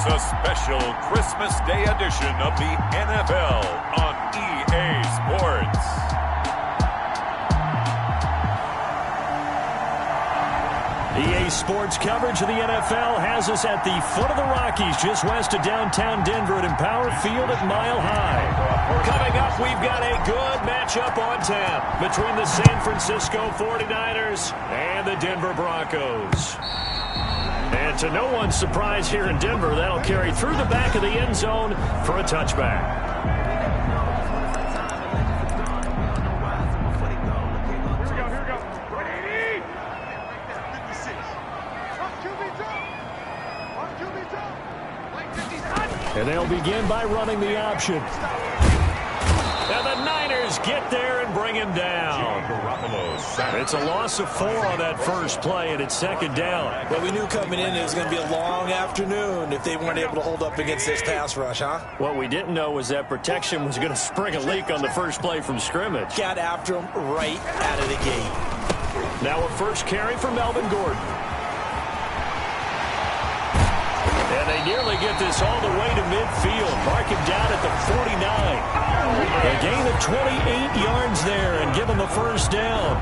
It's a special Christmas Day edition of the NFL on EA Sports. EA Sports coverage of the NFL has us at the foot of the Rockies, just west of downtown Denver at Empower Field at Mile High. Coming up, we've got a good matchup on tap between the San Francisco 49ers and the Denver Broncos. And to no one's surprise here in Denver, that'll carry through the back of the end zone for a touchback. And they'll begin by running the option. And the Niners get there and bring him down. It's a loss of 4 on that first play, and it's second down. Well, we knew coming in it was going to be a long afternoon if they weren't able to hold up against this pass rush, huh? What we didn't know was that protection was going to spring a leak on the first play from scrimmage. Got after him right out of the gate. Now a first carry for Melvin Gordon. And they nearly get this all the way to midfield. Mark him down at the 49. A gain of 28 yards there and give him a first down.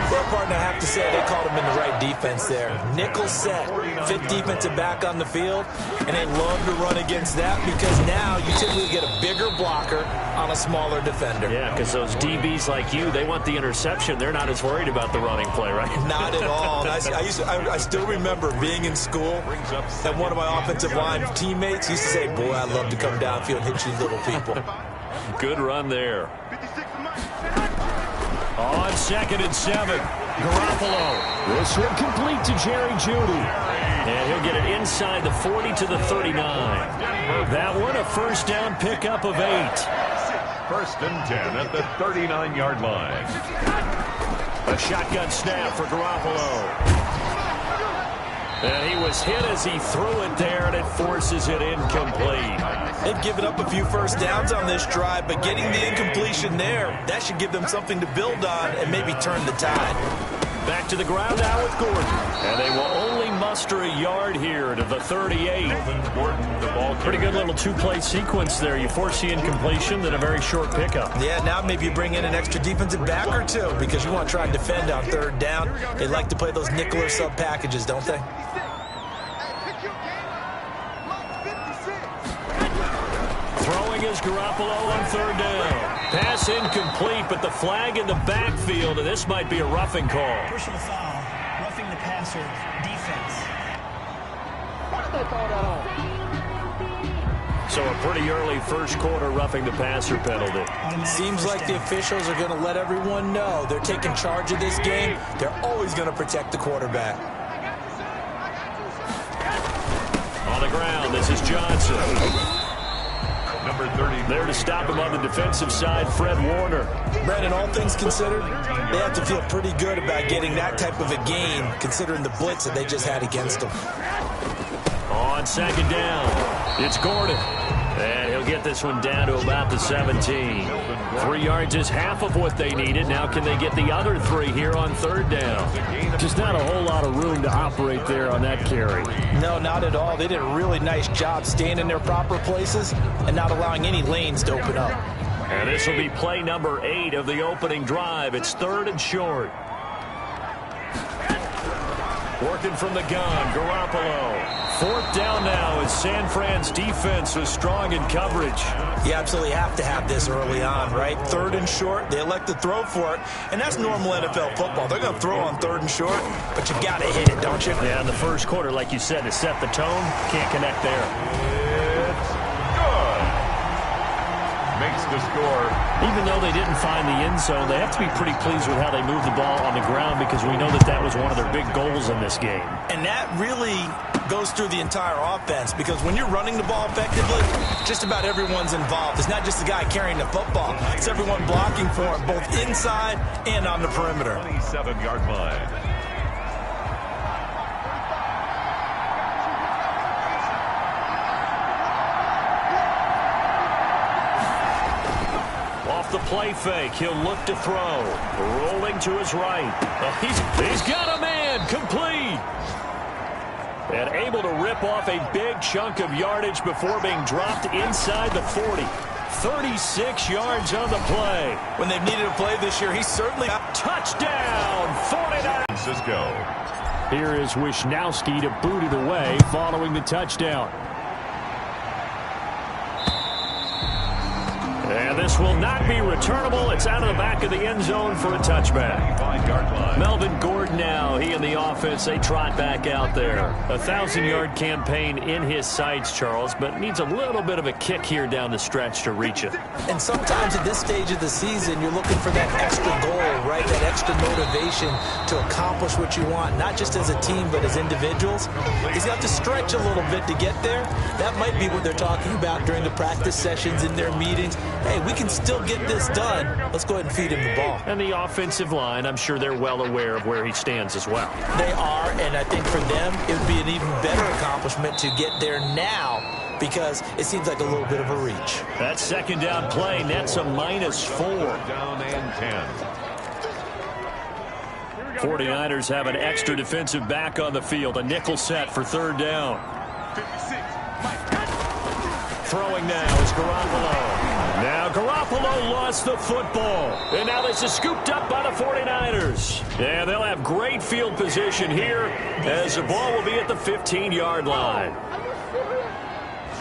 Well, partner, I have to say they called him in the right defense there. Nickel set, fit defensive back on the field, and they love to run against that because now you typically get a bigger blocker on a smaller defender. Yeah, because those DBs like you, they want the interception. They're not as worried about the running play, right? Not at all. I still remember being in school, and one of my offensive line teammates used to say, boy, I'd love to come downfield and hit you little people. Good run there. On 2nd and 7, Garoppolo. This one complete to Jerry Jeudy. And he'll get it inside the 40 to the 39. That one a first down pickup of 8. 1st and 10 at the 39-yard line. A shotgun snap for Garoppolo. And he was hit as he threw it there, and it forces it incomplete. They've given up a few first downs on this drive, but getting the incompletion there, that should give them something to build on and maybe turn the tide. Back to the ground now with Gordon. And they will only muster a yard here to the 38. Pretty good little two-play sequence there. You force the incompletion, then a very short pickup. Yeah, now maybe you bring in an extra defensive back or two because you want to try and defend on 3rd down. They like to play those nickel or sub packages, don't they? Throwing is Garoppolo on 3rd down. Pass incomplete, but the flag in the backfield, and this might be a roughing call. Personal foul, roughing the passer, defense. So a pretty early first quarter roughing the passer penalty. Seems like the officials are going to let everyone know they're taking charge of this game. They're always going to protect the quarterback. On the ground, this is Johnson. Number 30. There to stop him on the defensive side, Fred Warner. Brandon, all things considered, they have to feel pretty good about getting that type of a gain, considering the blitz that they just had against them. On 2nd down, it's Gordon. And he'll get this one down to about the 17. 3 yards is half of what they needed. Now can they get the other 3 here on 3rd down? Just not a whole lot of room to operate there on that carry. No, not at all. They did a really nice job staying in their proper places and not allowing any lanes to open up. And this will be play number 8 of the opening drive. It's 3rd and short. Working from the gun, Garoppolo. 4th down now as San Fran's defense was strong in coverage. You absolutely have to have this early on, right? 3rd and short, they elect to throw for it, and that's normal NFL football. They're going to throw on 3rd and short, but you got to hit it, don't you? Yeah, in the first quarter, like you said, to set the tone, can't connect there. It's good. Makes the score. Even though they didn't find the end zone, they have to be pretty pleased with how they moved the ball on the ground because we know that that was one of their big goals in this game. And that really goes through the entire offense because when you're running the ball effectively, just about everyone's involved. It's not just the guy carrying the football. It's everyone blocking for it, both inside and on the perimeter. 27-yard line. The play fake. He'll look to throw. Rolling to his right. Oh, he's got a man. Complete. And able to rip off a big chunk of yardage before being dropped inside the 40. 36 yards on the play. When they've needed a play this year, he's certainly... Touchdown, 49. Cisco. Here is Wisnowski to boot it away following the touchdown. And this will not be returnable. It's out of the back of the end zone for a touchback. Melvin Gordon now, he and the offense, they trot back out there. A 1,000-yard campaign in his sights, Charles, but needs a little bit of a kick here down the stretch to reach it. And sometimes at this stage of the season, you're looking for that extra goal, right? That extra motivation to accomplish what you want, not just as a team, but as individuals. He's got to stretch a little bit to get there. That might be what they're talking about during the practice sessions in their meetings. Hey, we can still get this done. Let's go ahead and feed him the ball. And the offensive line, I'm sure they're well aware of where he stands as well. They are, and I think for them, it would be an even better accomplishment to get there now because it seems like a little bit of a reach. That second down play nets a -4. Down and 10. 49ers have an extra defensive back on the field. A nickel set for third down. Throwing now is Garoppolo. Now Garoppolo lost the football. And now this is scooped up by the 49ers. Yeah, they'll have great field position here as the ball will be at the 15-yard line.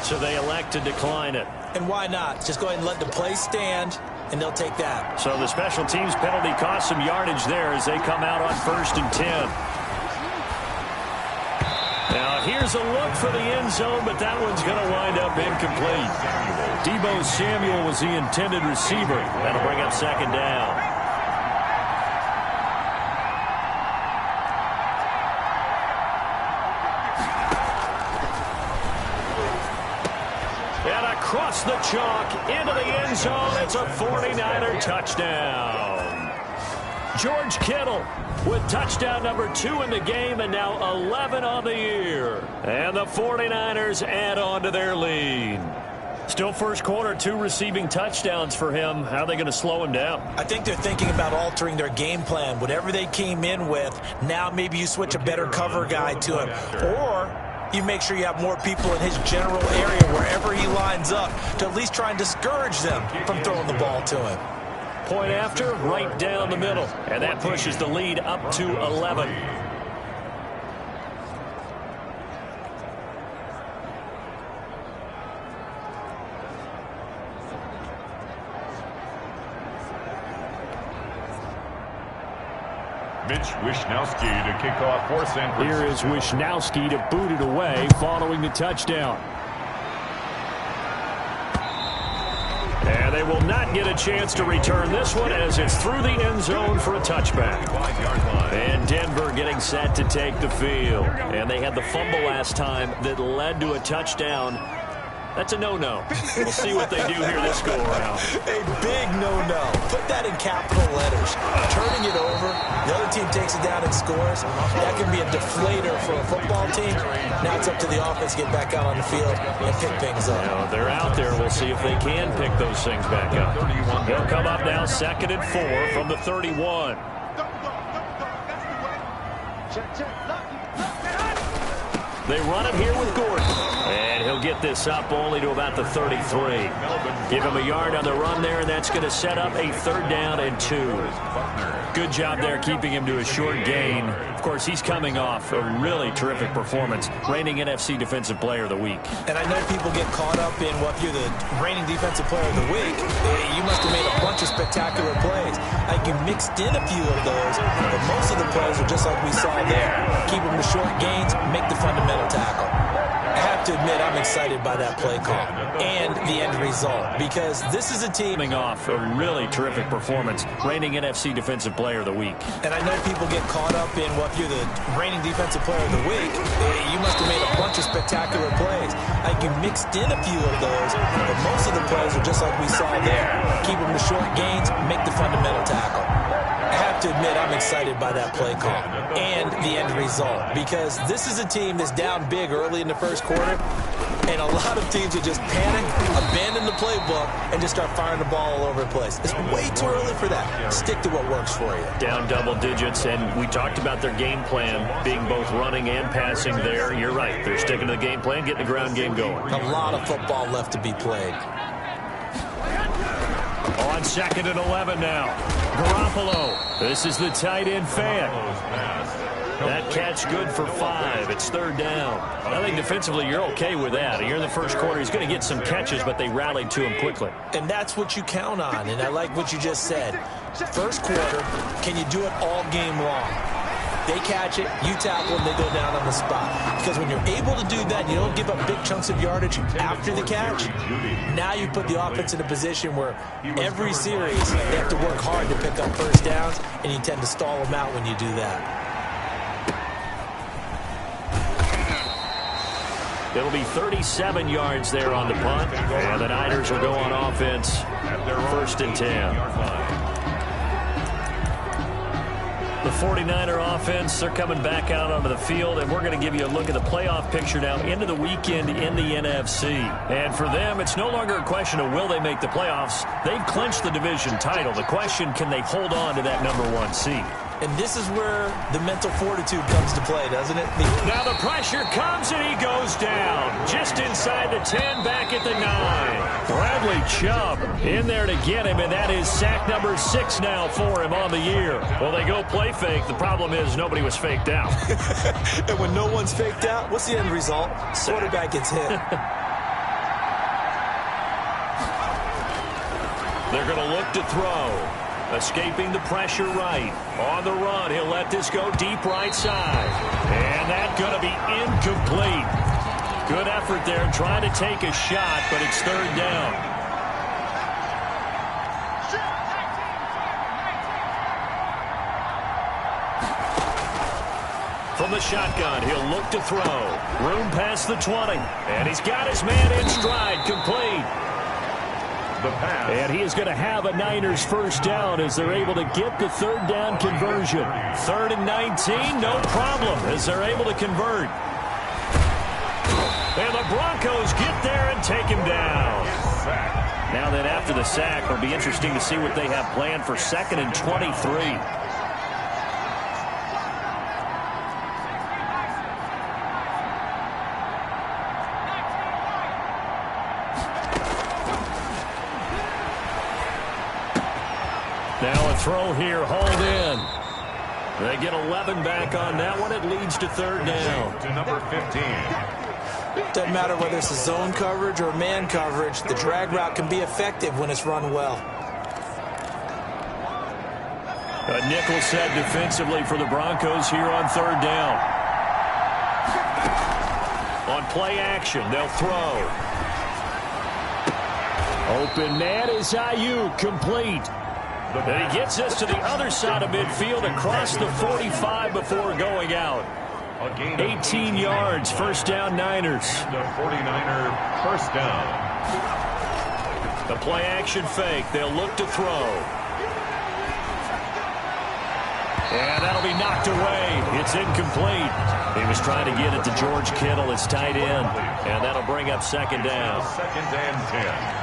So they elect to decline it. And why not? Just go ahead and let the play stand, and they'll take that. So the special teams penalty cost some yardage there as they come out on 1st and 10. Now, here's a look for the end zone, but that one's going to wind up incomplete. Deebo Samuel was the intended receiver. That'll bring up second down. And across the chalk into the end zone, it's a 49er touchdown. George Kittle with touchdown number 2 in the game and now 11 on the year. And the 49ers add on to their lead. Still first quarter, 2 receiving touchdowns for him. How are they going to slow him down? I think they're thinking about altering their game plan. Whatever they came in with, now maybe you switch a better cover guy to him. Or you make sure you have more people in his general area wherever he lines up to at least try and discourage them from throwing the ball to him. Point after, right down the middle. And that pushes the lead up to 11. Mitch Wisnowski to kick off for San Francisco. Here is Wisnowski to boot it away following the touchdown. And they will not get a chance to return this one as it's through the end zone for a touchback. And Denver getting set to take the field. And they had the fumble last time that led to a touchdown. That's a no-no. We'll see what they do here this go-around. A big no-no. Put that in capital letters. Turning it over, the other team takes it down and scores. That can be a deflator for a football team. Now it's up to the offense to get back out on the field and pick things up. You know, they're out there. We'll see if they can pick those things back up. They'll come up now 2nd and 4 from the 31. They run it here with Gordon. And he'll get this up only to about the 33. Give him a yard on the run there, and that's going to set up a 3rd down and 2. Good job there keeping him to a short gain. Of course, he's coming off a really terrific performance, reigning NFC Defensive Player of the Week. And I know people get caught up in, well, if you're the reigning Defensive Player of the Week, you must have made a bunch of spectacular plays. Like you mixed in a few of those, but most of the plays are just like we saw there. Keep them to short gains, make the fundamental tackle. I have to admit, I'm excited by that play call and the end result because this is a team coming off a really terrific performance, reigning NFC Defensive Player of the Week. And I know people get caught up in, well, if you're the reigning Defensive Player of the Week, you must have made a bunch of spectacular plays. Like you mixed in a few of those, but most of the plays are just like we saw there. Keep them to short gains, make the fundamental tackle. I have to admit, I'm excited by that play call and the end result because this is a team that's down big early in the first quarter. And a lot of teams will just panic, abandon the playbook, and just start firing the ball all over the place. It's way too early for that. Stick to what works for you. Down double digits, and we talked about their game plan being both running and passing there. You're right. They're sticking to the game plan, getting the ground game going. A lot of football left to be played. On 2nd and 11 now. Garoppolo. This is the tight end fan. That catch good for 5. It's 3rd down. I think defensively you're okay with that. You're in the first quarter. He's going to get some catches, but they rallied to him quickly. And that's what you count on, and I like what you just said. First quarter, can you do it all game long? They catch it, you tackle them, they go down on the spot. Because when you're able to do that, you don't give up big chunks of yardage after the catch, now you put the offense in a position where every series they have to work hard to pick up first downs, and you tend to stall them out when you do that. It'll be 37 yards there on the punt, and the Niners will go on offense at their 1st and 10. The 49er offense, they're coming back out onto the field, and we're going to give you a look at the playoff picture now into the weekend in the NFC. And for them, it's no longer a question of will they make the playoffs. They've clinched the division title. The question, can they hold on to that #1 seed? And this is where the mental fortitude comes to play, doesn't it? Now the pressure comes, and he goes down. Just inside the 10, back at the 9. Bradley Chubb in there to get him, and that is sack number 6 now for him on the year. Well, they go play fake. The problem is nobody was faked out. And when no one's faked out, what's the end result? Quarterback gets hit. They're going to look to throw. Escaping the pressure right. On the run, he'll let this go deep right side. And that's going to be incomplete. Good effort there, trying to take a shot, but it's 3rd down. From the shotgun, he'll look to throw. Room past the 20. And he's got his man in stride, complete. And he is going to have a Niners 1st down as they're able to get the 3rd down conversion. 3rd and 19, no problem as they're able to convert. And the Broncos get there and take him down. Now then, after the sack, it'll be interesting to see what they have planned for 2nd and 23. Now a throw here, hauled in. They get 11 back on that one. It leads to 3rd down. To number 15. Doesn't matter whether it's a zone coverage or man coverage, the drag route can be effective when it's run well. A nickel set defensively for the Broncos here on 3rd down. On play action, they'll throw. Open man is Ayuk, complete. And he gets this to the other side of midfield across the 45 before going out. 18 yards, 1st down Niners. The 49er 1st down. The play action fake. They'll look to throw. And that'll be knocked away. It's incomplete. He was trying to get it to George Kittle, his tight end. And that'll bring up 2nd down. 2nd and 10.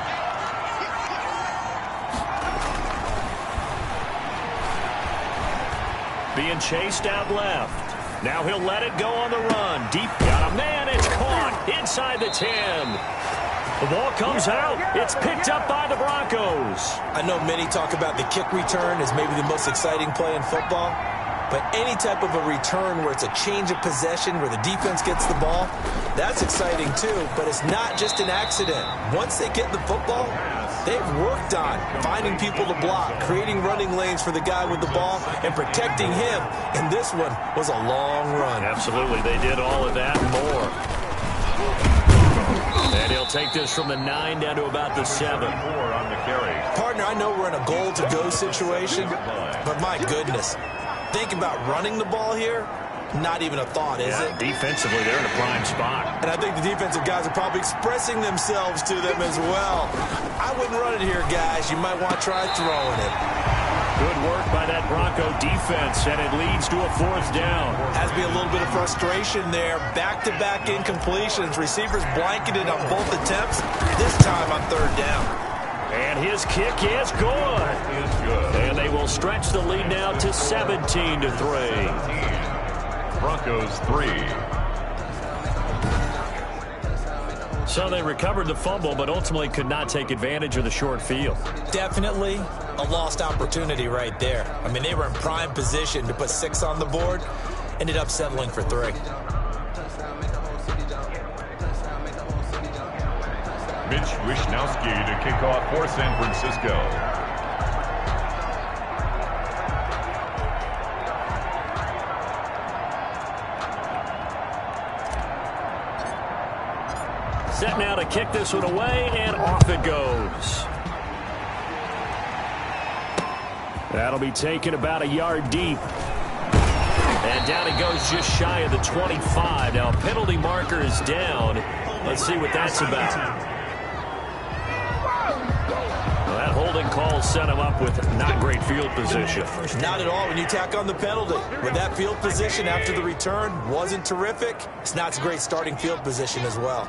Being chased out left. Now he'll let it go on the run. Deep, got a man. It's caught inside the 10. The ball comes out. It's picked up by the Broncos. I know many talk about the kick return as maybe the most exciting play in football. But any type of a return where it's a change of possession, where the defense gets the ball, that's exciting too. But it's not just an accident. Once they get the football, they've worked on finding people to block, creating running lanes for the guy with the ball, and protecting him. And this one was a long run. Absolutely. They did all of that and more. And he'll take this from the 9 down to about the 7. On the carry. Partner, I know we're in a goal-to-go situation, but my goodness. Think about running the ball here. Not even a thought, is it? Defensively, they're in a prime spot. And I think the defensive guys are probably expressing themselves to them as well. I wouldn't run it here, guys. You might want to try throwing it. Good work by that Bronco defense, and it leads to a 4th down. Has to be a little bit of frustration there. Back-to-back incompletions. Receivers blanketed on both attempts, this time on 3rd down. And his kick is good. And they will stretch the lead now to 17-3. Broncos 3. So they recovered the fumble, but ultimately could not take advantage of the short field. Definitely a lost opportunity right there. I mean, they were in prime position to put 6 on the board. Ended up settling for 3. Mitch Wishnowsky to kick off for San Francisco. Set now to kick this one away, and off it goes. That'll be taken about a yard deep. And down he goes just shy of the 25. Now a penalty marker is down. Let's see what that's about. Well, that holding call set him up with not great field position. Not at all when you tack on the penalty. With that field position after the return wasn't terrific. It's not a great starting field position as well.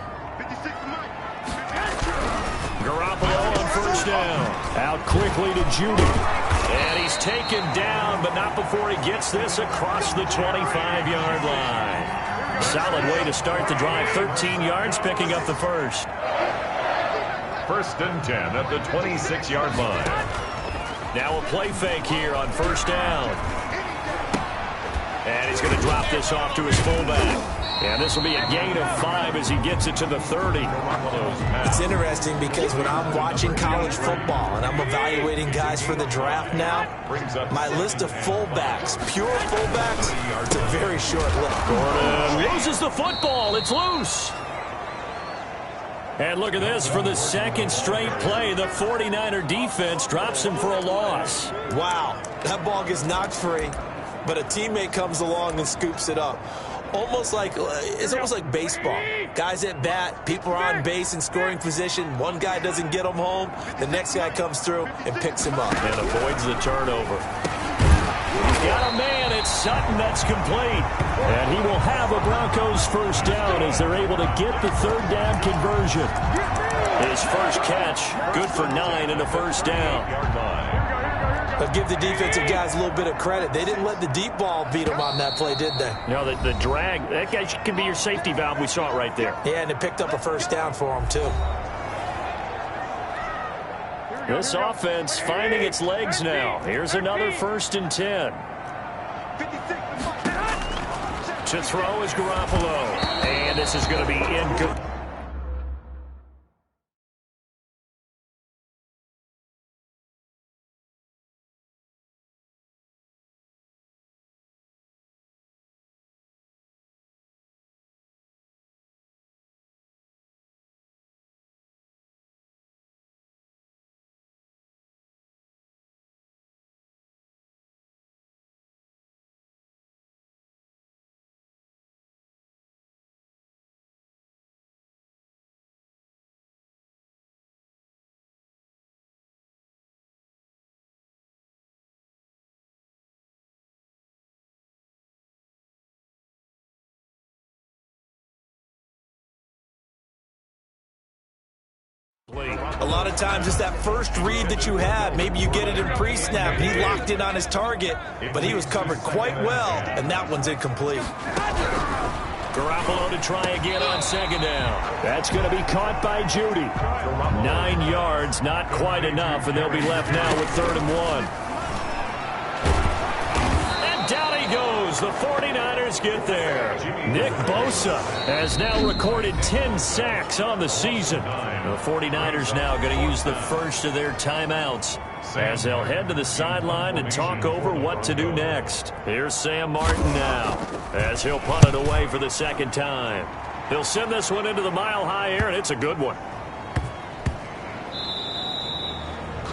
Garoppolo on 1st down. Out quickly to Judy. And he's taken down, but not before he gets this across the 25-yard line. Solid way to start the drive. 13 yards, picking up the 1st. 1st and 10 at the 26-yard line. Now a play fake here on 1st down. And he's going to drop this off to his fullback. And this will be a gain of 5 as he gets it to the 30. It's interesting because when I'm watching college football and I'm evaluating guys for the draft now, my list of fullbacks, pure fullbacks, it's a very short list. Gordon loses the football. It's loose. And look at this. For the 2nd straight play, the 49er defense drops him for a loss. Wow, that ball gets knocked free, but a teammate comes along and scoops it up. It's almost like baseball. Guys at bat, people are on base in scoring position. One guy doesn't get him home. The next guy comes through and picks him up. And avoids the turnover. He's got a man. It's Sutton that's complete. And he will have a Broncos 1st down as they're able to get the 3rd down conversion. His first catch, good for 9 and a 1st down. But give the defensive guys a little bit of credit. They didn't let the deep ball beat them on that play, did they? No, the drag, that guy can be your safety valve. We saw it right there. Yeah, and it picked up a 1st down for them, too. This offense finding its legs now. Here's another 1st and 10. To throw is Garoppolo. And this is going to be incomplete. A lot of times it's that first read that you have. Maybe you get it in pre-snap, and he locked in on his target, but he was covered quite well, and that one's incomplete. Garoppolo to try again on 2nd down. That's going to be caught by Judy. 9 yards, not quite enough, and they'll be left now with 3rd and 1. And down he goes. The 49ers get there. Nick Bosa has now recorded 10 sacks on the season. The 49ers now going to use the first of their timeouts as they'll head to the sideline and talk over what to do next. Here's Sam Martin now as he'll punt it away for the 2nd time. He'll send this one into the mile-high air, and it's a good one.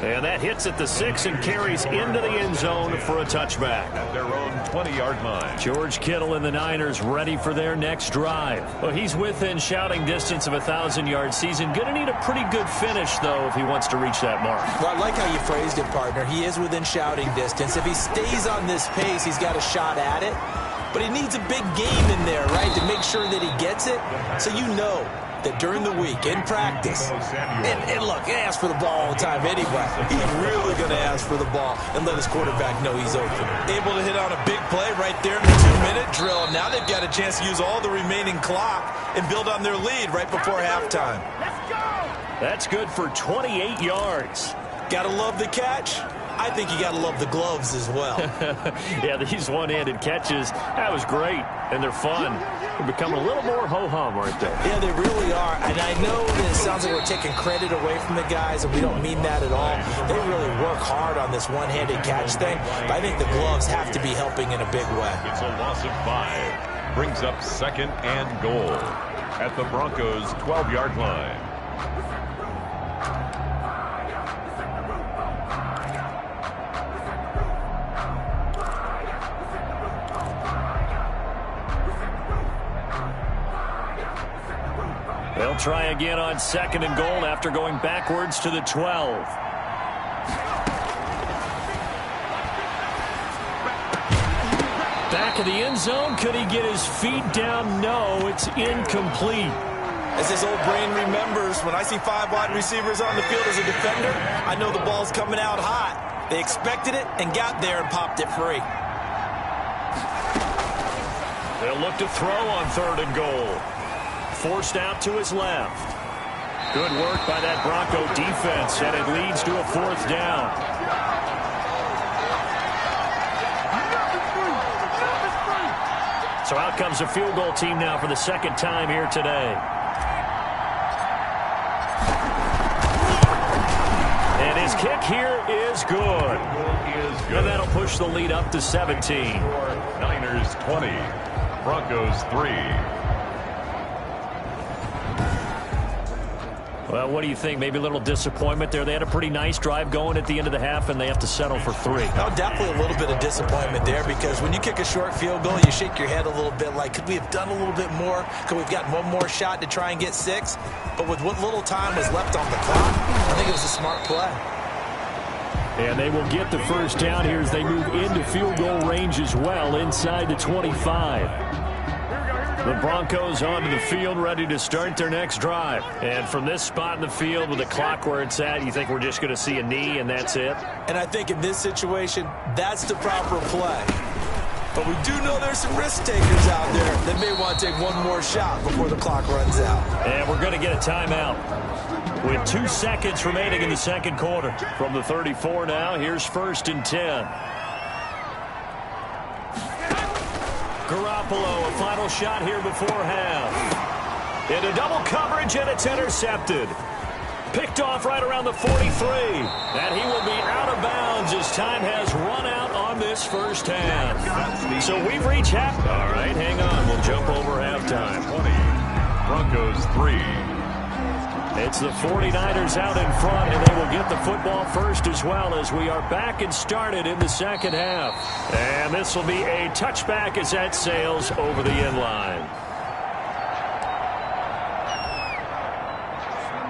And that hits at the 6 and carries into the end zone for a touchback. At their own 20-yard line. George Kittle and the Niners ready for their next drive. Well, he's within shouting distance of a 1,000-yard season. Going to need a pretty good finish, though, if he wants to reach that mark. Well, I like how you phrased it, partner. He is within shouting distance. If he stays on this pace, he's got a shot at it. But he needs a big game in there, right, to make sure that he gets it. So you know that during the week, in practice, and look, he asks for the ball all the time anyway. He's really going to ask for the ball and let his quarterback know he's open. Able to hit on a big play right there in the 2-minute drill. Now they've got a chance to use all the remaining clock and build on their lead right before halftime. Let's go! That's good for 28 yards. Got to love the catch. I think you got to love the gloves as well. Yeah, these one-handed catches, that was great, and they're fun. They're becoming a little more ho-hum right there. Yeah, they really are. And I know that it sounds like we're taking credit away from the guys, and we don't mean that at all. They really work hard on this one-handed catch thing, but I think the gloves have to be helping in a big way. It's a loss of 5. Brings up 2nd and goal at the Broncos' 12-yard line. They'll try again on 2nd and goal after going backwards to the 12. Back of the end zone. Could he get his feet down? No, it's incomplete. As his old brain remembers, when I see 5 wide receivers on the field as a defender, I know the ball's coming out hot. They expected it and got there and popped it free. They'll look to throw on 3rd and goal. Forced out to his left. Good work by that Bronco defense, and it leads to a 4th down. So out comes a field goal team now for the 2nd time here today. And his kick here is good. And that'll push the lead up to 17. Niners 20, Broncos 3. Well, what do you think? Maybe a little disappointment there. They had a pretty nice drive going at the end of the half, and they have to settle for 3. No, definitely a little bit of disappointment there, because when you kick a short field goal, you shake your head a little bit like, could we have done a little bit more? Could we have gotten one more shot to try and get 6? But with what little time was left on the clock, I think it was a smart play. And they will get the 1st down here as they move into field goal range as well, inside the 25. The Broncos onto the field, ready to start their next drive. And from this spot in the field with the clock where it's at, you think we're just going to see a knee and that's it? And I think in this situation, that's the proper play. But we do know there's some risk takers out there that may want to take one more shot before the clock runs out. And we're going to get a timeout with 2 seconds remaining in the 2nd quarter. From the 34 now, here's 1st and 10. Garoppolo, a final shot here before half. Into double coverage, and it's intercepted. Picked off right around the 43. And he will be out of bounds as time has run out on this 1st half. So we've reached half. All right, hang on. We'll jump over halftime. 20, Broncos 3. It's the 49ers out in front, and they will get the football first as well as we are back and started in the 2nd half. And this will be a touchback as that sails over the end line.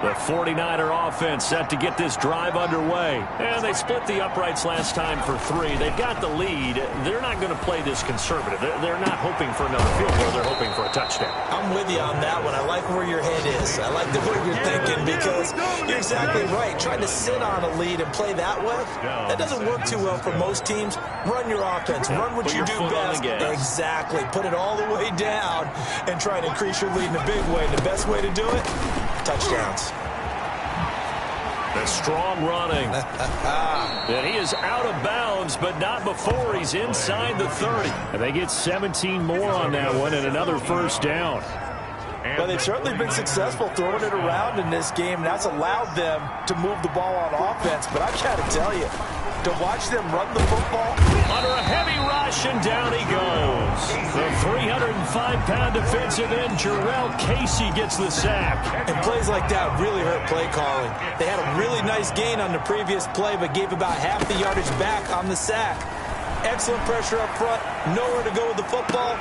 The 49er offense set to get this drive underway. And they split the uprights last time for 3. They've got the lead. They're not going to play this conservative. They're not hoping for another field goal. They're hoping for a touchdown. I'm with you on that one. I like where your head is. I like the way you're thinking, because you're exactly right. Trying to sit on a lead and play that way, that doesn't work too well for most teams. Run your offense. Run what you do best. Exactly. Put it all the way down and try and increase your lead in a big way. And the best way to do it, touchdowns. The strong running. And he is out of bounds, but not before he's inside the 30. And they get 17 more on that one and another 1st down. Well, they've certainly been successful throwing it around in this game, and that's allowed them to move the ball on offense. But I've got to tell you, to watch them run the football. Under a heavy rush, and down he goes. The 25-pound defensive end Jarrell Casey gets the sack. And plays like that really hurt play calling. They had a really nice gain on the previous play, but gave about half the yardage back on the sack. Excellent pressure up front. Nowhere to go with the football.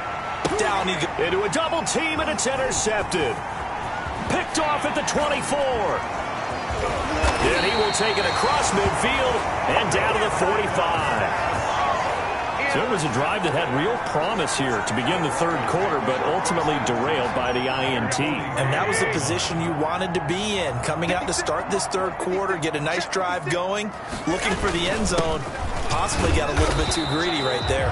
Down he goes. Into a double team, and it's intercepted. Picked off at the 24. Then he will take it across midfield and down to the 45. So it was a drive that had real promise here to begin the third quarter, but ultimately derailed by the INT. And that was the position you wanted to be in. Coming out to start this third quarter, get a nice drive going, looking for the end zone. Possibly got a little bit too greedy right there.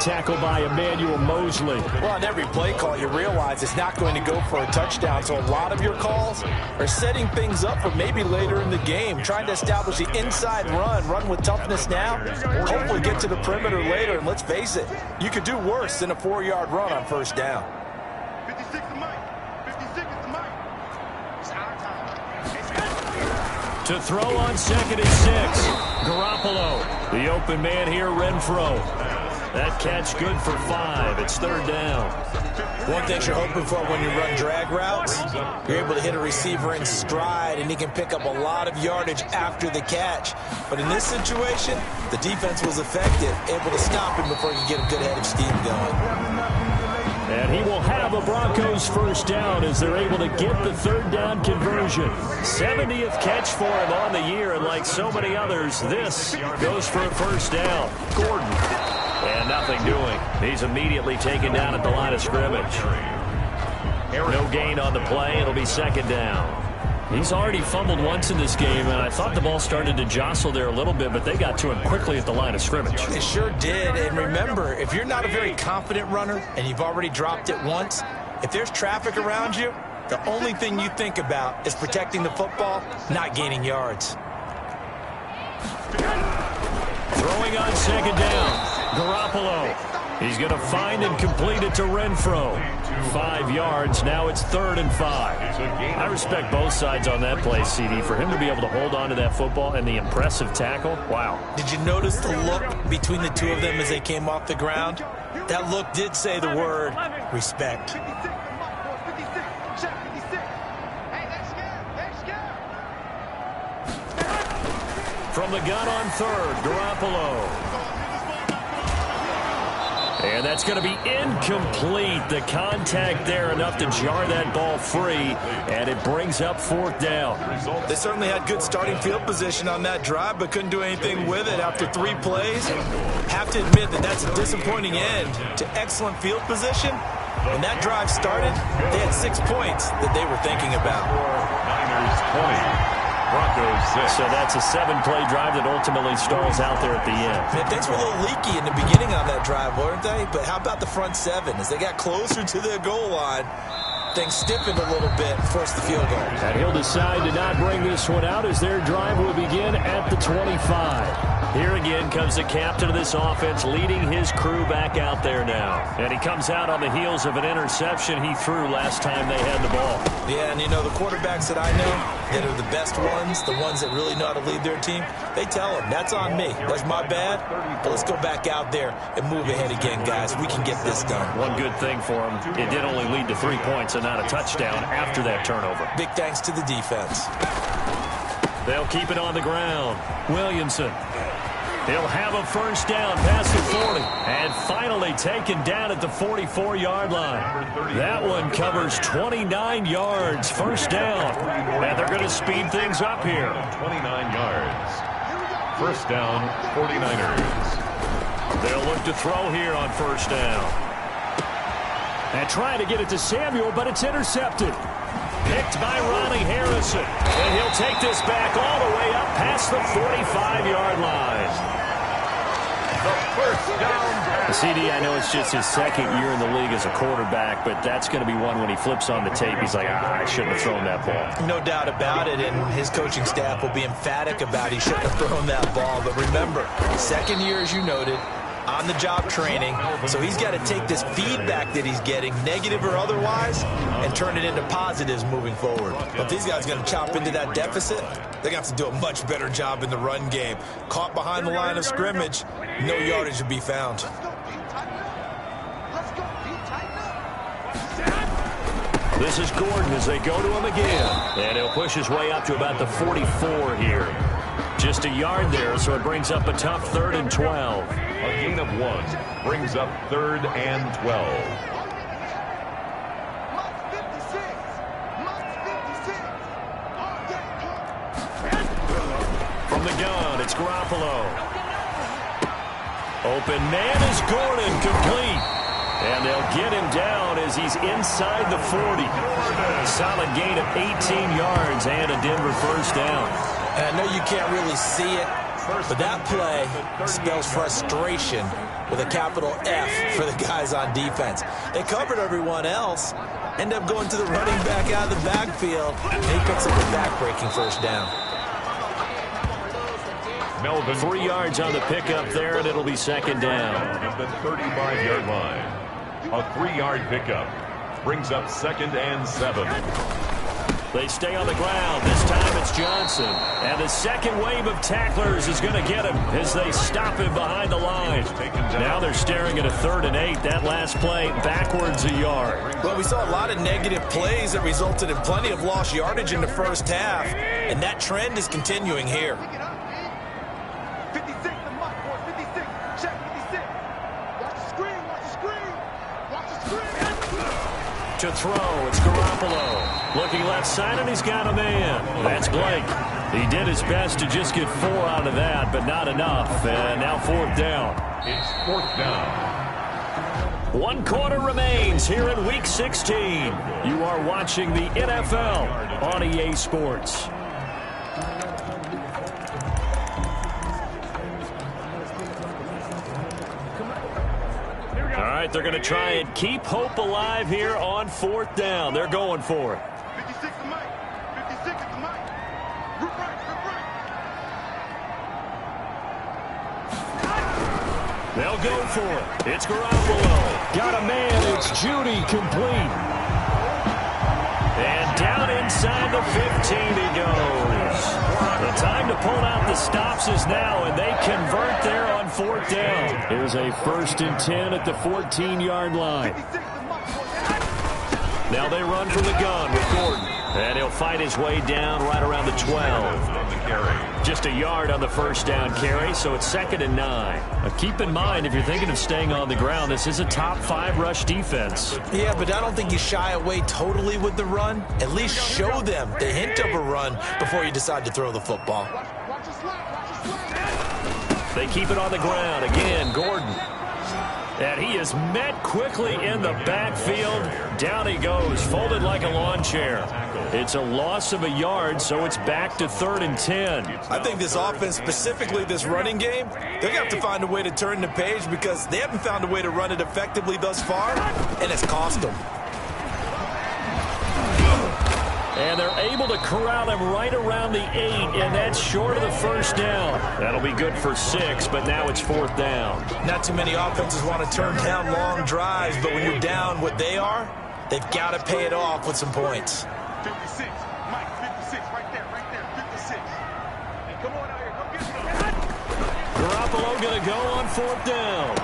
Tackle by Emmanuel Mosley. Well, on every play call, you realize it's not going to go for a touchdown. So a lot of your calls are setting things up for maybe later in the game, trying to establish the inside run with toughness now, hopefully get to the perimeter later. And let's face it, you could do worse than a 4-yard run on first down. 56 to Mike. 56 to Mike. It's our time. To throw on 2nd and 6. Garoppolo. The open man here, Renfro. That catch good for 5. It's third down. One thing you're hoping for when you run drag routes, you're able to hit a receiver in stride, and he can pick up a lot of yardage after the catch. But in this situation, the defense was effective, able to stop him before he could get a good head of steam going. And he will have a Broncos first down as they're able to get the third down conversion. 70th catch for him on the year, and like so many others, this goes for a first down. Gordon. And nothing doing. He's immediately taken down at the line of scrimmage. No gain on the play. It'll be second down. He's already fumbled once in this game, and I thought the ball started to jostle there a little bit, but they got to him quickly at the line of scrimmage. It sure did. And remember, if you're not a very confident runner and you've already dropped it once, if there's traffic around you, the only thing you think about is protecting the football, not gaining yards. Throwing on second down. Garoppolo. He's going to find and complete it to Renfro. 5 yards. Now it's 3rd and 5. I respect both sides on that play, CD. For him to be able to hold on to that football and the impressive tackle, wow. Did you notice the look between the two of them as they came off the ground? That look did say the word respect. From the gun on 3rd, Garoppolo. And that's going to be incomplete. The contact there enough to jar that ball free, and it brings up 4th down. They certainly had good starting field position on that drive, but couldn't do anything with it after 3 plays. Have to admit that that's a disappointing end to excellent field position. When that drive started, they had 6 points that they were thinking about. Niners 20. Broncos 6. So that's a 7-play drive that ultimately stalls out there at the end. Man, things were a little leaky in the beginning on that drive, weren't they? But how about the front 7? As they got closer to their goal line, things stiffened a little bit, forced the field goal. And he'll decide to not bring this one out as their drive will begin at the 25. Here again comes the captain of this offense, leading his crew back out there now. And he comes out on the heels of an interception he threw last time they had the ball. Yeah, and you know, the quarterbacks that I know that are the best ones, the ones that really know how to lead their team, they tell them, that's on me. That's my bad. But let's go back out there and move ahead again, guys. We can get this done. One good thing for him, it did only lead to 3 points and not a touchdown after that turnover. Big thanks to the defense. They'll keep it on the ground. Williamson. He'll have a first down past the 40. And finally taken down at the 44-yard line. That one covers 29 yards. First down. And they're going to speed things up here. 29 yards. First down, 49ers. They'll look to throw here on first down. And trying to get it to Samuel, but it's intercepted. Picked by Ronnie Harrison. And he'll take this back all the way up past the 45-yard line. The first down. CD, I know it's just his 2nd year in the league as a quarterback, but that's going to be one when he flips on the tape, he's like, I shouldn't have thrown that ball. No doubt about it, and his coaching staff will be emphatic about he shouldn't have thrown that ball. But remember, 2nd year, as you noted, on-the-job training, so he's got to take this feedback that he's getting, negative or otherwise, and turn it into positives moving forward. But these guys are going to chop into that deficit. They're going to have to do a much better job in the run game. Caught behind the line of scrimmage, no yardage to be found. Let's go. This is Gordon as they go to him again. And he'll push his way up to about the 44 here. Just a yard there, so it brings up a tough 3rd and 12. A gain of 1 brings up 3rd and 12. From the gun, it's Garoppolo. Open man is Gordon, complete. And they'll get him down as he's inside the 40. Solid gain of 18 yards and a Denver first down. And I know you can't really see it, but that play spells frustration with a capital F for the guys on defense. They covered everyone else, end up going to the running back out of the backfield, and he picks up a back-breaking first down. Melvin, 3 yards on the pickup there, and it'll be second down. At the 35-yard line. A 3-yard pickup brings up 2nd and 7. They stay on the ground. This time it's Johnson. And the second wave of tacklers is going to get him as they stop him behind the line. Now they're staring at a 3rd and 8. That last play backwards a yard. Well, we saw a lot of negative plays that resulted in plenty of lost yardage in the first half. And that trend is continuing here. 56, the mark, boys. 56. Check 56. Watch the screen. Watch the screen. Watch the screen. To throw, it's Garoppolo. Looking left side, and he's got a man. That's Blake. He did his best to just get 4 out of that, but not enough. And now 4th down. It's 4th down. 1 quarter remains here in Week 16. You are watching the NFL on EA Sports. All right, they're going to try and keep hope alive here on 4th down. They're going for it. 56 to Mike. 56 to Mike. Root right. They'll go for it. It's Garoppolo. Got a man. It's Judy, complete. And down inside the 15 he goes. The time to pull out the stops is now, and they convert there on 4th down. Here's a 1st and 10 at the 14-yard line. Now they run from the gun with Gordon. And he'll fight his way down right around the 12. Just a yard on the first down carry, so it's 2nd and 9. Keep in mind, if you're thinking of staying on the ground, this is a top 5 rush defense. Yeah, but I don't think you shy away totally with the run. At least show them the hint of a run before you decide to throw the football. They keep it on the ground. Again, Gordon. And he is met quickly in the backfield. Down he goes, folded like a lawn chair. It's a loss of a yard, so it's back to 3rd and 10. I think this offense, specifically this running game, they're going to have to find a way to turn the page because they haven't found a way to run it effectively thus far, and it's cost them. And they're able to corral him right around the 8, and that's short of the first down. That'll be good for 6, but now it's 4th down. Not too many offenses want to turn down long drives, but when you're down what they are, they've got to pay it off with some points. 56. Mike, 56. Right there. 56. Hey, come on out here. Come get me. Garoppolo going to go on 4th down.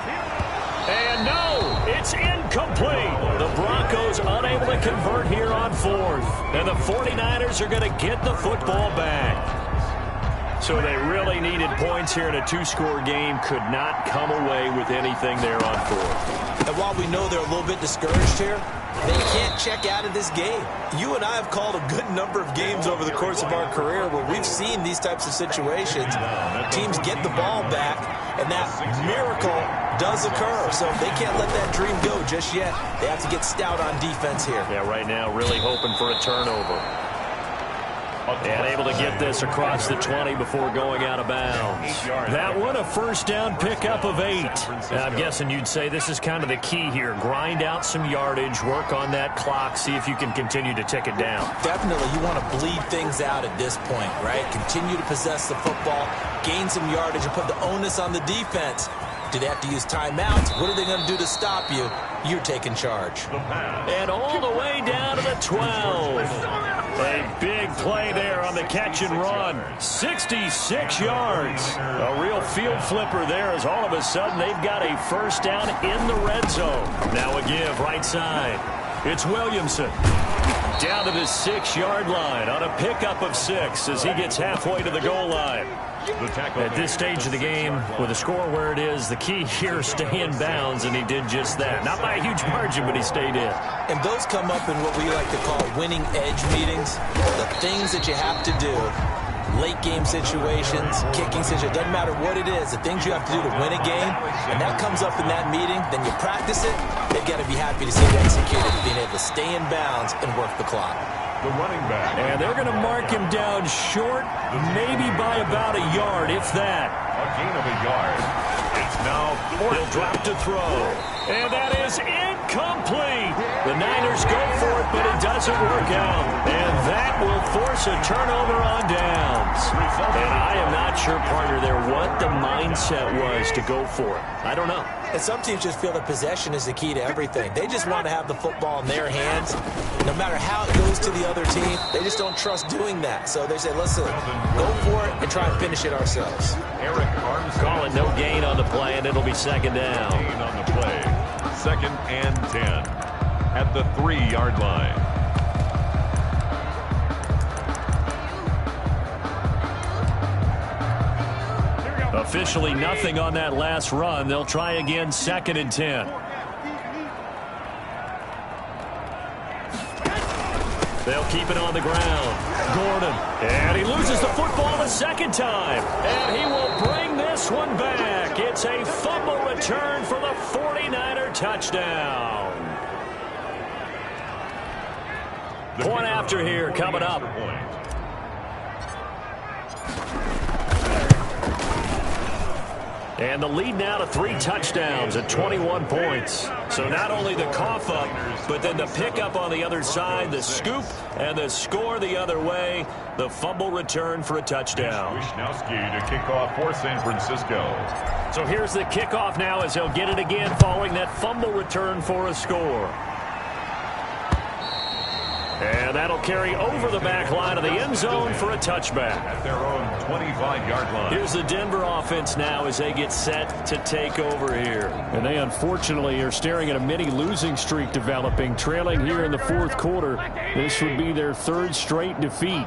And no, it's incomplete. The Broncos unable to convert here on 4th. And the 49ers are going to get the football back. So they really needed points here in a 2-score game. Could not come away with anything there on 4th. And while we know they're a little bit discouraged here, they can't check out of this game. You and I have called a good number of games over the course of our career where we've seen these types of situations. Teams get the ball back, and that miracle does occur. So they can't let that dream go just yet. They have to get stout on defense here. Yeah, right now really hoping for a turnover. And able to get this across the 20 before going out of bounds. That one, a first down pickup of 8. I'm guessing you'd say this is kind of the key here. Grind out some yardage, work on that clock, see if you can continue to tick it down. Definitely, you want to bleed things out at this point, right? Continue to possess the football, gain some yardage, and put the onus on the defense. Do they have to use timeouts? What are they going to do to stop you? You're taking charge. And all the way down to the 12. A big play there on the catch and run. 66 yards. A real field flipper there as all of a sudden they've got a first down in the red zone. Now a give right side. It's Williamson. Down to the 6-yard line on a pickup of 6 as he gets halfway to the goal line. At this stage of the game, with the score where it is, the key here is stay in bounds, and he did just that. Not by a huge margin, but he stayed in. And those come up in what we like to call winning edge meetings. The things that you have to do, late game situations, kicking situations, doesn't matter what it is, the things you have to do to win a game, and that comes up in that meeting, then you practice it, they've got to be happy to see it executed, being able to stay in bounds and work the clock. The running back. And they're going to mark him down short, maybe by about a yard, if that. A gain of a yard. It's now He'll drop to throw. And that is incomplete. The Niners go for it, but it doesn't work out. And that will force a turnover on downs. And I am not sure, partner, there what the mindset was to go for it. I don't know. And some teams just feel that possession is the key to everything. They just want to have the football in their hands. No matter how it goes to the other team, they just don't trust doing that. So they say, listen, go for it and try and finish it ourselves. Eric Armstrong. Call it no gain on the play, and it'll be second down. Gain on the play. 2nd and 10 at the 3-yard line. Officially nothing on that last run. They'll try again, 2nd and 10. They'll keep it on the ground. Gordon. And he loses the football the second time. And he will bring this one back. It's a fumble return for the 49er touchdown. Point after here coming up. And the lead now to 3 touchdowns at 21 points. So not only the cough up, but then the pickup on the other side, the scoop, and the score the other way. The fumble return for a touchdown. Wisnowski to kick off for San Francisco. So here's the kickoff now as he'll get it again following that fumble return for a score. And that'll carry over the back line of the end zone for a touchback. At their own 25-yard line. Here's the Denver offense now as they get set to take over here. And they unfortunately are staring at a mini losing streak developing, trailing here in the 4th quarter. This would be their 3rd straight defeat.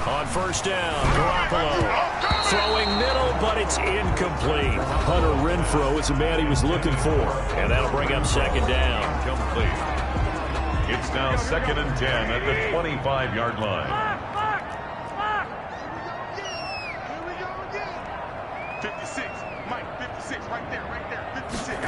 On first down, Garoppolo. Throwing middle, but it's incomplete. Hunter Renfrow is the man he was looking for. And that'll bring up 2nd down. Complete. It's now 2nd and 10 at the 25-yard line. 56. Mike, 56. Right there. 56.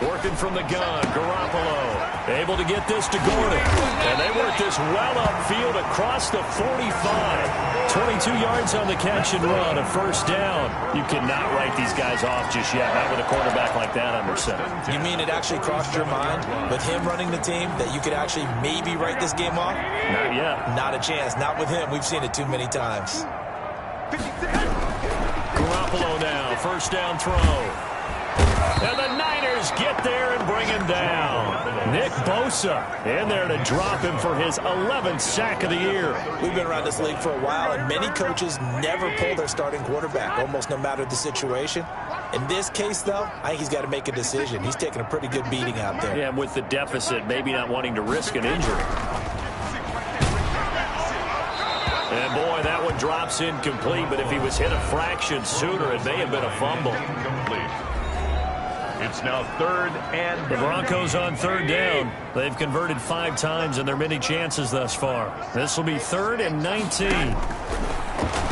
Working from the gun, Garoppolo able to get this to Gordon. And they work this well upfield across the 45. 22 yards on the catch and run, a first down. You cannot write these guys off just yet, not with a quarterback like that under center. You mean it actually crossed your mind with him running the team that you could actually maybe write this game off? Not yet. Not a chance. Not with him. We've seen it too many times. Garoppolo now, first down throw. And the Niners get there and bring him down. Nick Bosa in there to drop him for his 11th sack of the year. We've been around this league for a while, and many coaches never pull their starting quarterback, almost no matter the situation. In this case, though, I think he's got to make a decision. He's taking a pretty good beating out there. Yeah, with the deficit, maybe not wanting to risk an injury. And, boy, that one drops incomplete, but if he was hit a fraction sooner, it may have been a fumble. Incomplete. It's now 3rd and... The Broncos on 3rd down. They've converted 5 times in their many chances thus far. This will be 3rd and 19.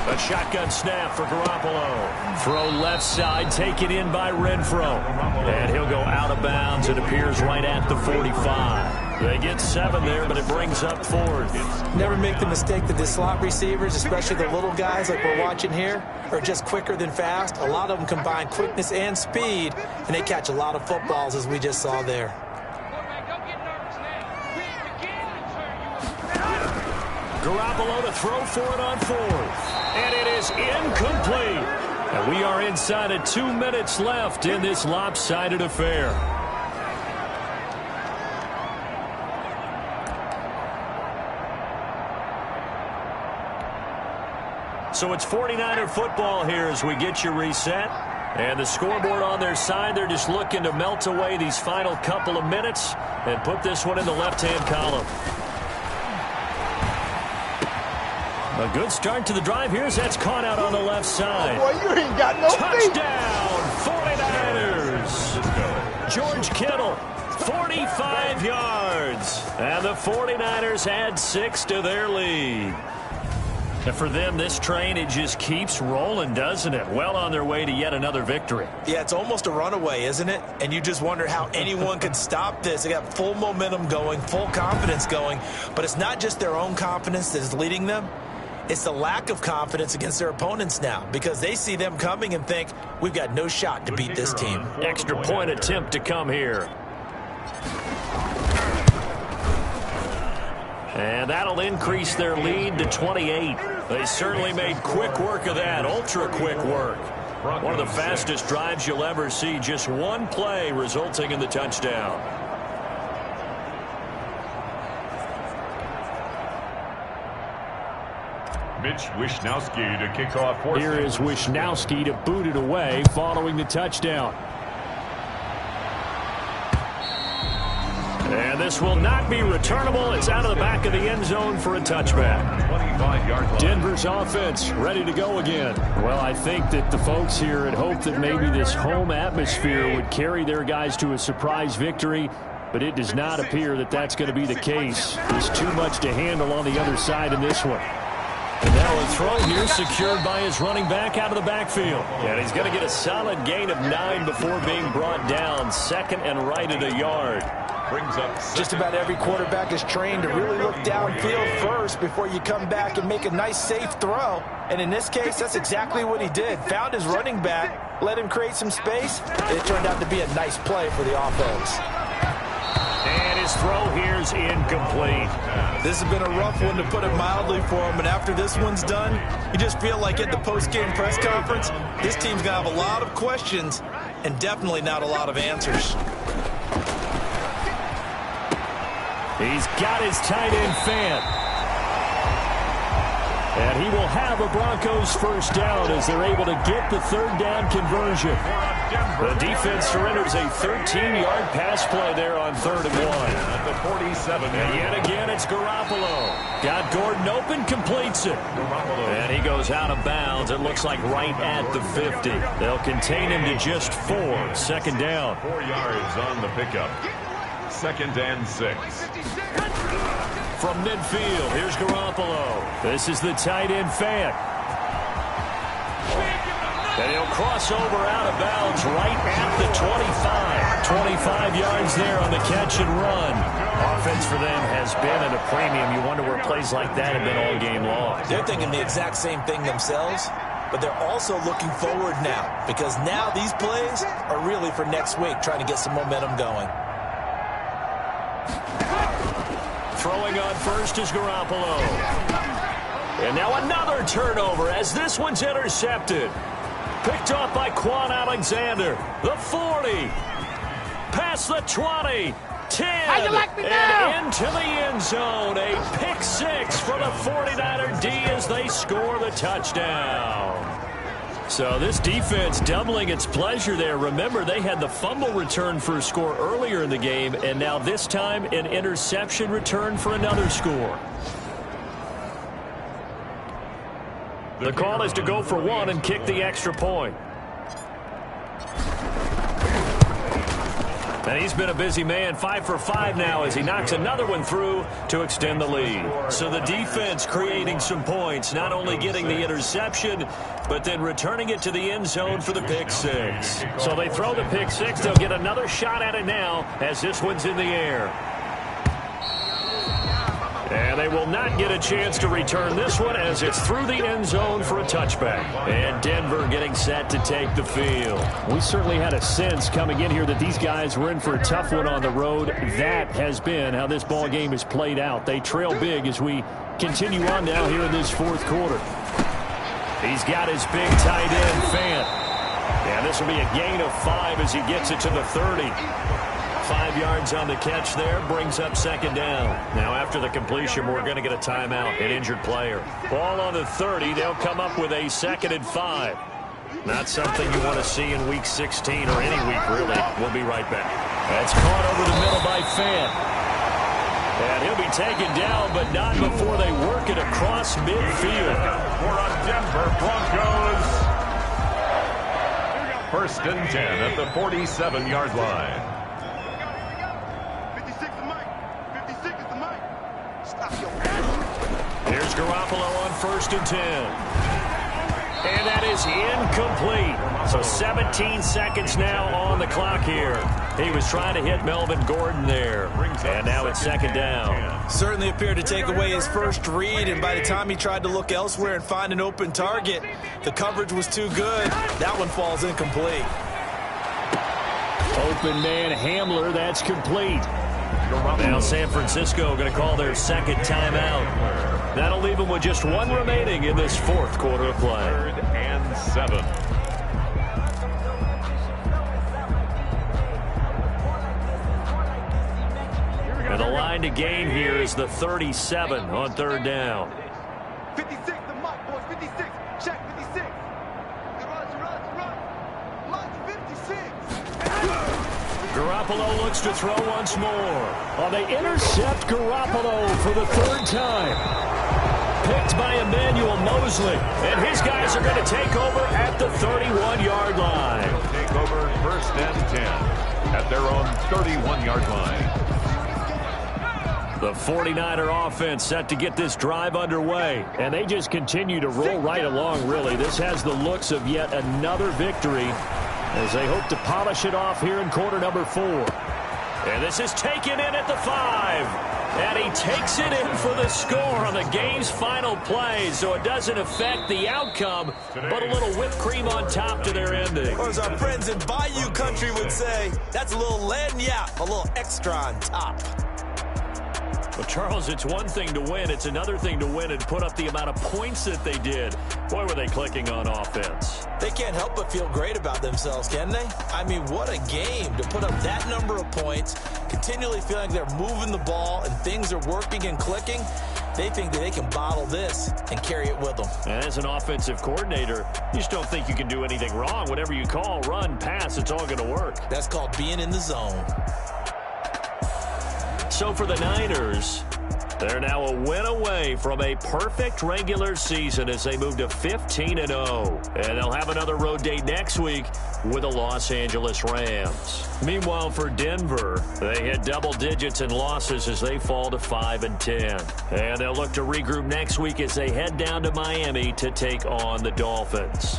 A shotgun snap for Garoppolo. Throw left side, taken in by Renfrow. And he'll go out of bounds. It appears right at the 45. They get 7 there, but it brings up 4th. Never make the mistake that the slot receivers, especially the little guys like we're watching here, are just quicker than fast. A lot of them combine quickness and speed, and they catch a lot of footballs, as we just saw there. Garoppolo to throw for it on 4th. And it is incomplete. And we are inside of 2 minutes left in this lopsided affair. So it's 49er football here as we get you reset. And the scoreboard on their side, they're just looking to melt away these final couple of minutes and put this one in the left-hand column. A good start to the drive. Here's that's caught out on the left side. Boy, you ain't got no Touchdown, 49ers. George Kittle, 45 yards. And the 49ers add 6 to their lead. And for them, this train, it just keeps rolling, doesn't it? Well on their way to yet another victory. Yeah, it's almost a runaway, isn't it? And you just wonder how anyone could stop this. They got full momentum going, full confidence going. But it's not just their own confidence that is leading them. It's the lack of confidence against their opponents now, because they see them coming and think, we've got no shot to beat this team. Extra point attempt to come here. And that'll increase their lead to 28. They certainly made quick work of that, ultra quick work. One of the fastest drives you'll ever see, just one play resulting in the touchdown. Mitch Wishnowsky to kick off. Here is Wishnowsky to boot it away following the touchdown. And this will not be returnable. It's out of the back of the end zone for a touchback. 25-yard line. Denver's offense ready to go again. Well, I think that the folks here had hoped that maybe this home atmosphere would carry their guys to a surprise victory, but it does not appear that that's going to be the case. There's too much to handle on the other side in this one. And now a throw here secured by his running back out of the backfield. And he's going to get a solid gain of 9 before being brought down. Second and right at a yard. Brings up Just about every quarterback is trained to really look downfield first before you come back and make a nice, safe throw. And in this case, that's exactly what he did. Found his running back, let him create some space. It turned out to be a nice play for the offense. And his throw here's incomplete. This has been a rough one, to put it mildly, for him. And after this one's done, you just feel like at the post-game press conference, this team's going to have a lot of questions and definitely not a lot of answers. He's got his tight end Fant. And he will have a Broncos first down as they're able to get the third down conversion. The defense surrenders a 13-yard pass play there on 3rd and 1. at the 47. And yet again, it's Garoppolo. Got Gordon open, completes it. And he goes out of bounds. It looks like right at the 50. They'll contain him to just 4. Second down. 4 yards on the pickup. 2nd and 6. From midfield, here's Garoppolo. This is the tight end Fant. And he'll cross over out of bounds right at the 25. 25 yards there on the catch and run. Offense for them has been at a premium. You wonder where plays like that have been all game long. They're thinking the exact same thing themselves, but they're also looking forward now, because now these plays are really for next week, trying to get some momentum going. Throwing on first is Garoppolo. And now another turnover as this one's intercepted. Picked off by Quan Alexander. The 40. Past the 20. 10. How you like me now? And into the end zone. A pick 6 for the 49er D as they score the touchdown. So this defense doubling its pleasure there. Remember, they had the fumble return for a score earlier in the game, and now this time an interception return for another score. The call is to go for 1 and kick the extra point. And he's been a busy man, 5 for 5 now as he knocks another one through to extend the lead. So the defense creating some points, not only getting the interception, but then returning it to the end zone for the pick 6. So they throw the pick 6. They'll get another shot at it now as this one's in the air. And they will not get a chance to return this one as it's through the end zone for a touchback. And Denver getting set to take the field. We certainly had a sense coming in here that these guys were in for a tough one on the road. That has been how this ball game is played out. They trail big as we continue on now here in this 4th quarter. He's got his big tight end, Fant. And this will be a gain of 5 as he gets it to the 30. 5 yards on the catch there, brings up 2nd down. Now after the completion, we're going to get a timeout, an injured player. Ball on the 30, they'll come up with a 2nd and 5. Not something you want to see in Week 16 or any week, really. We'll be right back. That's caught over the middle by Fant. And he'll be taken down, but not before they work it across midfield. For a Denver Broncos. First and 10 at the 47-yard line. 56 is Mike. 56 is the Mike. Stop your Here's Garoppolo on first and 10. And that is incomplete. So 17 seconds now on the clock here. He was trying to hit Melvin Gordon there. And now it's second down. Certainly appeared to take away his first read, and by the time he tried to look elsewhere and find an open target, the coverage was too good. That one falls incomplete. Open man Hamler, that's complete. Now San Francisco going to call their second timeout. That'll leave them with just one remaining in this fourth quarter of play. 3rd and 7. And the line to gain here is the 37 on third down. 56 the Mike, boys. 56. Check 56. Run. Mike 56. Garoppolo looks to throw once more. Oh, they intercept Garoppolo for the third time. Picked by Emmanuel Mosley. And his guys are going to take over at the 31-yard line. They'll take over first and 10 at their own 31-yard line. The 49er offense set to get this drive underway. And they just continue to roll right along, really. This has the looks of yet another victory as they hope to polish it off here in quarter number 4. And this is taken in at the 5. And he takes it in for the score on the game's final play, so it doesn't affect the outcome, but a little whipped cream on top to their ending. Or as our friends in Bayou Country would say, that's a little lagniappe, a little extra on top. Well, Charles, it's one thing to win. It's another thing to win and put up the amount of points that they did. Boy, were they clicking on offense. They can't help but feel great about themselves, can they? I mean, what a game to put up that number of points, continually feeling like they're moving the ball and things are working and clicking. They think that they can bottle this and carry it with them. And as an offensive coordinator, you just don't think you can do anything wrong. Whatever you call, run, pass, it's all going to work. That's called being in the zone. So for the Niners, they're now a win away from a perfect regular season as they move to 15-0. And they'll have another road date next week with the Los Angeles Rams. Meanwhile, for Denver, they hit double digits in losses as they fall to 5-10. And they'll look to regroup next week as they head down to Miami to take on the Dolphins.